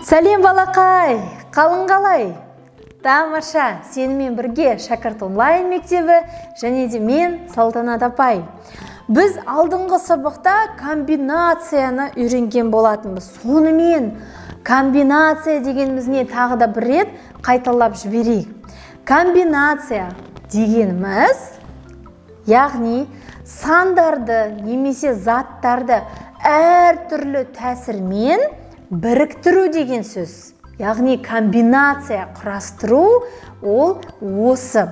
Сәлем балақай, қалың қалай? Тамаша, сенімен бірге шәкірт онлайн мектебі және де мен Салтанат апай. Біз алдыңғы сабақта комбинацияны үйренген болатынбыз. Сонымен комбинация дегеніміз не, тағы да бір рет қайталап жіберейік. Комбинация дегеніміз, яғни сандарды немесе заттарды әртүрлі тәсілмен біріктіру деген сөз. Яғни комбинация, құрастыру, ол осы.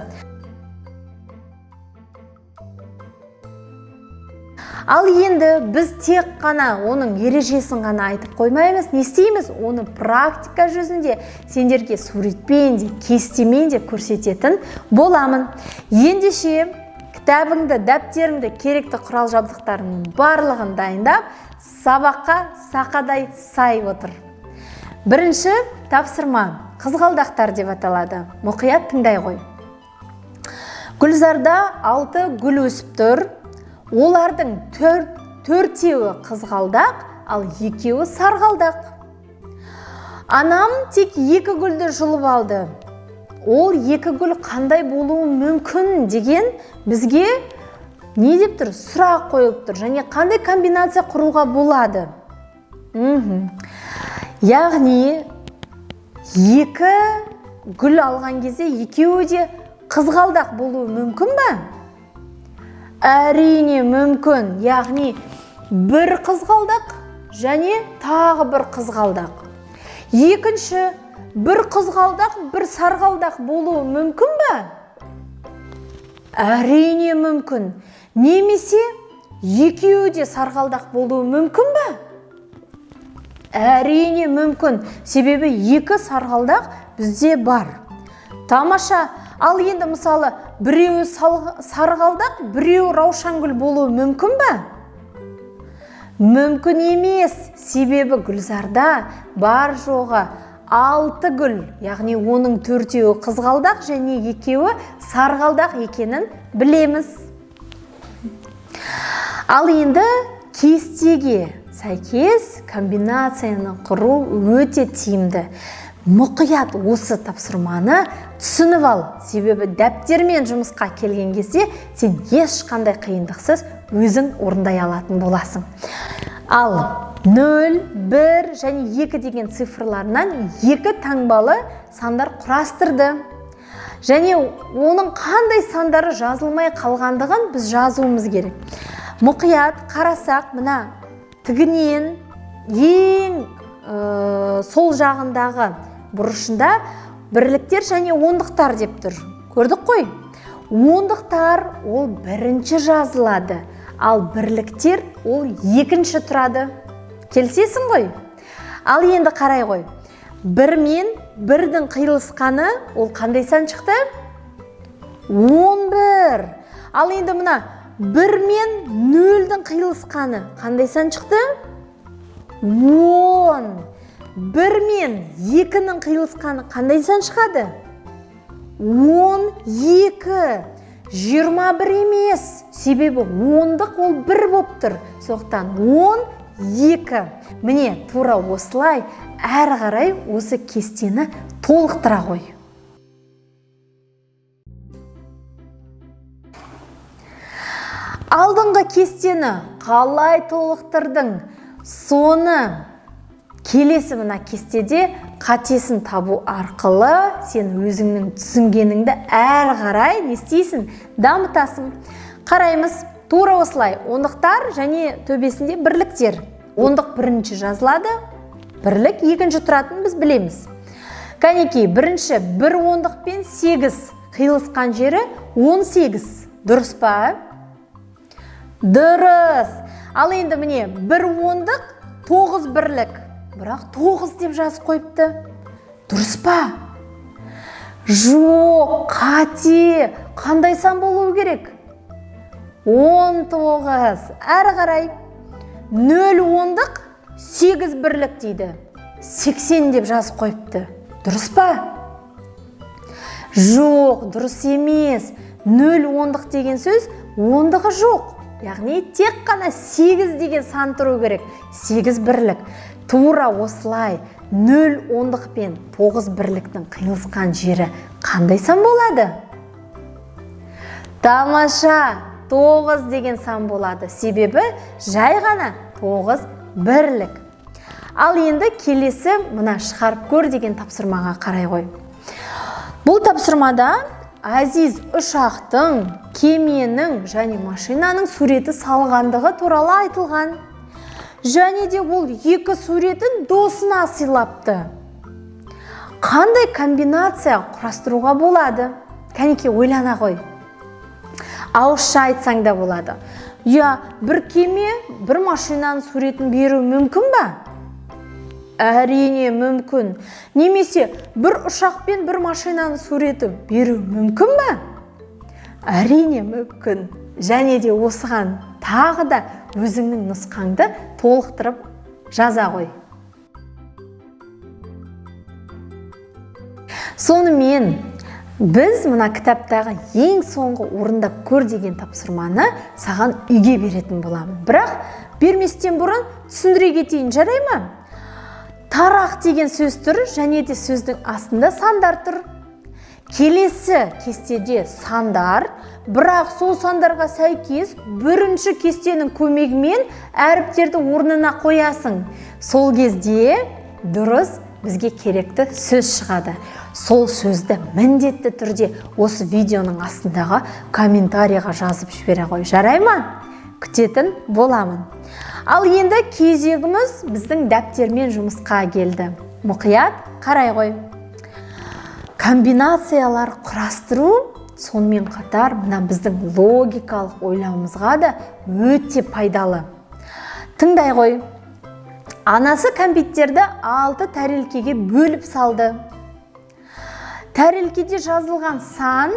Ал енді біз тек қана оның ережесін ғана айтып қоймаймыз, не істейміз? Оны практика жүзінде сендерге суретпен де, кестемен де көрсететін боламын. Ендеше кітабыңды, дәптеріңді, керекті құрал жабдықтарының барлығын дайындап, сабаққа сақадай сай отыр. Бірінші тапсырма қызғалдақтар деп аталады. Мұқият тыңдай ғой. Гүлзарда 6 гүл өсіп тұр. Олардың төртеуі қызғалдақ, ал екеуі сарғалдақ. Анам тек 2 гүлді жұлып алды. Ол 2 гүл қандай болуы мүмкін деген бізге не деп тұр? Сұрақ қойылып тұр. Және қандай комбинация құруға болады? Яғни 2 гүл алған кезде екеуі де қызғалдақ болуы мүмкін бе? Әрине мүмкін. Яғни бір қызғалдақ және тағы бір қызғалдақ. Екінші, бір қызғалдақ, бір сарғалдақ болуы мүмкін бе? Әрине мүмкін. Немесе екеуі де сарғалдақ болуы мүмкін бе? Әрине мүмкін. Себебі 2 сарғалдақ бізде бар. Тамаша. Ал енді мысалы біреуі сарғалдақ, біреуі раушангүл болуы мүмкін бе? Мүмкін емес. Себебі гүлзарда бар жоғы 6 гүл, яғни оның 4-еуі қызғалдақ және 2-еуі сарғалдақ екенін білеміз. Ал енді кестеге сәйкес комбинацияны құру өте тиімді. Мұқият осы тапсырманы түсініп ал. Себебі дәптермен жұмысқа келген кезде сен ешқандай қиындықсыз өзің орындай алатын боласың. Ал 0, 1 және 2 деген цифрларынан 2 таңбалы сандар құрастырды. Және оның қандай сандары жазылмай қалғандығын біз жазуымыз керек. Мұқият қарасақ, мына тігінен ең сол жағындағы бұрышында бірліктер және ондықтар деп тұр. Көрдік қой? Ондықтар ол бірінші жазылады, ал бірліктер ол екінші тұрады. Келісесің ғой? Ал енді қарай ғой. 1 мен 1-дің қиылысқаны ол қандай сан шықты? 11. Ал енді мына 1 мен 0-дің қиылысқаны қандай сан шықты? 10. 1 мен 2-ның қиылысқаны қандай сан шығады? 12. 21 емес. Себебі 10-дық ол 1 болып тұр. Соқтан 12. Міне, тура осылай әрі қарай осы кестені толықтыра ғой. Алдыңғы кестені қалай толықтырдың? Соны келесі мына кестеде қатесін табу арқылы сен өзіңнің түсінгеніңді әрі қарай не істейсің? Дамытасың. Қараймыз. Тура осылай. Ондықтар және төбесінде бірліктер. Ондық бірінші жазылады, бірлік екінші тұратын біз білеміз. Кәнекей, бірінші 1 ондық пен 8 қиылысқан жері 18. Дұрыс па? Дұрыс. Ал енді міне 1 ондық 9 бірлік. Бірақ 9 деп жазып қойыпты. Дұрыс па? Жоқ, қате. Қандай сан болуы керек? 19. Әрі қарай. 0 ондық 8 бірлік дейді. 80 деп жазып қойыпты. Дұрыс па? Жоқ, дұрыс емес. 0 ондық деген сөз ондығы жоқ. яғни тек қана 8 деген сан тұру керек. 8 бірлік. Тура осылай 0 ондық пен 9 бірліктің қиылысқан жері қандай сан болады? Тамаша, 9 деген сан болады. Себебі жай ғана 9 бірлік. Ал енді келесі мына шығарып көр деген тапсырмаға қарай ғой. Бұл тапсырмада Азиз ұшақтың, кеменің және машинаның суреті салғандығы туралы айтылған. Және де ол екі суретін досына сыйлапты. Қандай комбинация құрастыруға болады? Кәнеке ойлана ғой. Ауызша айтсаң да болады. Я, бір кеме, бір машинаның суретін беру мүмкін ба? Әрине мүмкін. Немесе бір ұшақ пен бір машинаның суреті беру мүмкін ба? Әрине мүмкін. Және де осыған тағы да өзіңнің нұсқаңды толықтырып жаза ғой. Сонымен біз мына кітаптағы ең соңғы орындап көр деген тапсырманы саған үйге беретін боламын. Бірақ берместен бұрын түсіндіре кетейін, жарай ма? Тарақ деген сөз тұр, және де сөздің астында сандар тұр. Келесі кестеде сандар, бірақ сол сандарға сәйкес бірінші кестенің көмегімен әріптерді орнына қоясың. Сол кезде дұрыс бізге керекті сөз шығады. Сол сөзді міндетті түрде осы видеоның астындағы комментарийға жазып жібере ғой. Жарай ма? Күтетін боламын. Ал енді кезегіміз біздің дәптермен жұмысқа келді. Мұқият қарай ғой. Комбинациялар құрастыру сонымен қатар мына біздің логикалық ойлауымызға да өте пайдалы. Тыңдай ғой. Анасы кәмпиттерді 6 тәрелкеге бөліп салды. Тәрелкеде жазылған сан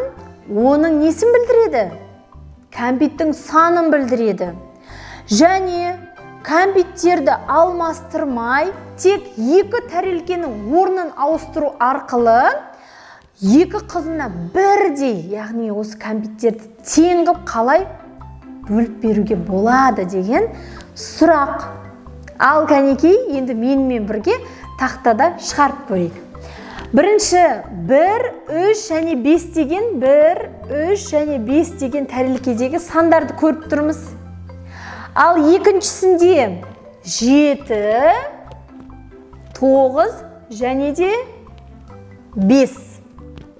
оның несін білдіреді? Кәмпиттің санын білдіреді. Және кәмпиттерді алмастырмай, тек 2 тәрелкенің орнын ауыстыру арқылы екі қызына бірдей, яғни осы кәмпиттерді тең қылып қалай бөліп беруге болады деген сұрақ. Ал кәнекей, енді менімен бірге тақтада шығарып көрейік. Бірінші 1, 3 және 5 деген 1, 3 және 5 деген тәрелкедегі сандарды көріп тұрмыз. Ал екіншісінде 7, 9 және де 5.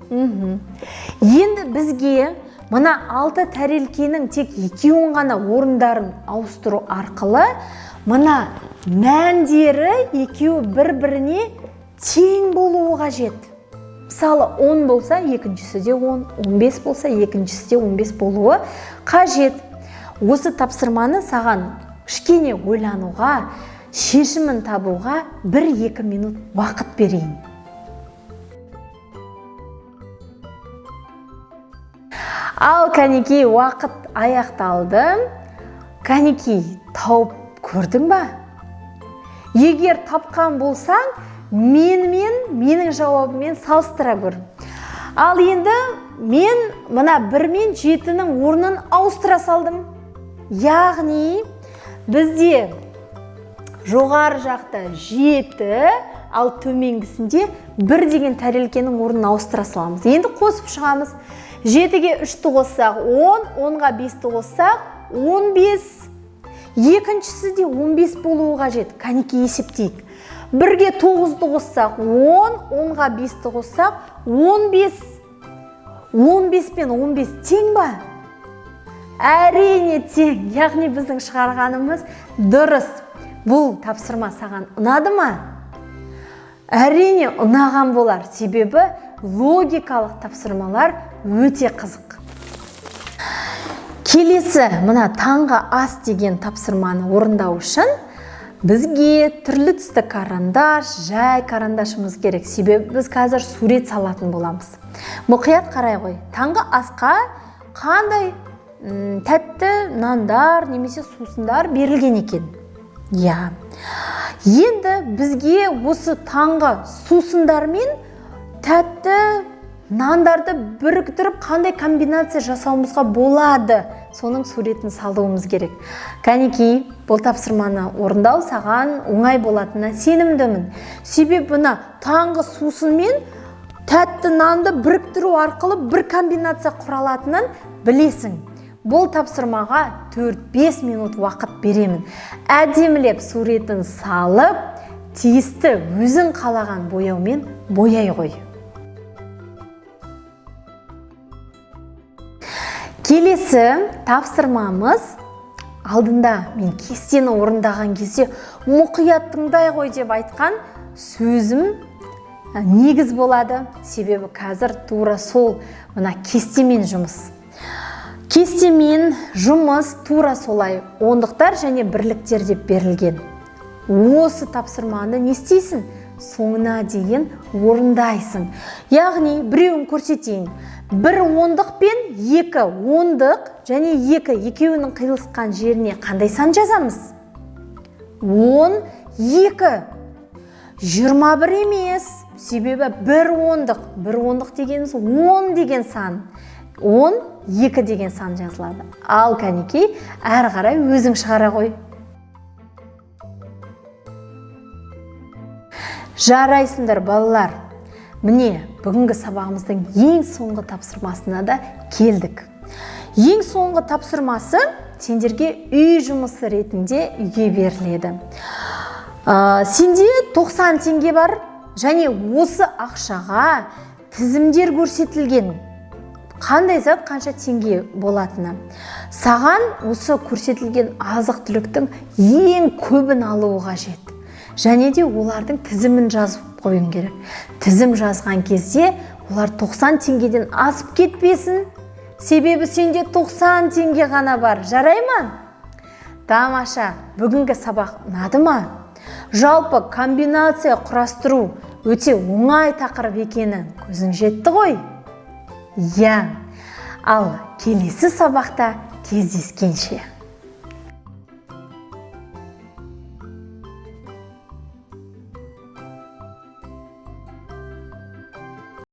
Енді бізге мына 6 тәрелкенің тек 2-уын ғана орындарын ауыстыру арқылы мына мәндері екеуі бір-біріне тең болуы қажет. Мысалы 10 болса екіншісі де 10, 15 болса екіншісі де 15 болуы қажет. Осы тапсырманы саған кішкене ойлануға, шешімін табуға 1-2 минут уақыт берейін. Ал кәнекей, уақыт аяқталды. Кәнекей, тауып көрдің ба? Егер тапқан болсаң, менің жауабымен салыстыра көр. Ал енді мен мына 1 мен 7-ның орнын ауыстыра салдым. Яғни бізде жоғары жақта 7, ал төменгісінде 1 деген тәрелкенің орнын ауыстыра саламыз. Енді қосып шығамыз. 7-ге 3-ті қоссақ 10, 10-ға 5-ті қоссақ 15. Екіншісі де 15 болуы қажет. Кәнеке есептейік. 1-ге 9-ті қоссақ 10, 10-ға 5-ті қоссақ 15. 15 пен 15 тең ба? Әрине тең. Яғни біздің шығарғанымыз дұрыс. Бұл тапсырма саған ұнады ма? Әрине ұнаған болар. Себебі логикалық тапсырмалар өте қызық. Келесі мына таңғы ас деген тапсырманы орындау үшін бізге түрлі түсті карандаш, жай карандашымыз керек. Себебі біз қазір сурет салатын боламыз. Мұқият қарай ғой. Таңғы асқа қандай тәтті нандар немесе сусындар берілген екен? Я. Енді бізге осы таңғы сусындар мен тәтті нандарды біріктіріп қандай комбинация жасауымызға болады? соның суретін салуымыз керек. Кәнекей, бұл тапсырманы орындау саған оңай болатынына сенімдімін. Себебі бұны таңғы сусын мен тәтті нанды біріктіру арқылы бір комбинация құралатынын білесің. Бұл тапсырмаға 4-5 минут уақыт беремін. Әдемілеп суретін салып, тиісті өзің қалаған бояумен бояй қой. Келесі тапсырмамыз, алдында мен кестені орындаған кезде мұқият тыңдай ғой деп айтқан сөзім негіз болады. Себебі қазір тура сол мына кестемен жұмыс. Кестемен жұмыс тура солай ондықтар және бірліктер деп берілген. Осы тапсырманы не істейсің? Соңына дейін орындайсың. Яғни біреуін көрсетейін. Бір ондық пен екі ондық және екеуінің қиылысқан жеріне қандай сан жазамыз? 12. 21 емес. Себебі бір ондық дегеніміз 10 деген сан. 12 деген сан жазылады. Ал кәнекей, әрі қарай өзің шығара қой. Жарайсыңдар балалар. Міне, бүгінгі сабағымыздың ең соңғы тапсырмасына да келдік. Ең соңғы тапсырмасы сендерге үй жұмысы ретінде үйге беріледі. Сенде 90 теңге бар және осы ақшаға тізімдер көрсетілген. Қандай зат қанша теңге болатыны. Саған осы көрсетілген азық-түліктің ең көбін алуы қажет. Және де олардың тізімін жазып қойың керек. Тізім жазған кезде олар 90 теңгеден асып кетпесін. Себебі сенде 90 теңге ғана бар. Жарай ма? Тамаша, бүгінгі сабақ ұнады ма? Жалпы комбинация құрастыру өте оңай тақырып екенін көзің жетті ғой? Иә, ал келесі сабақта кездескенше.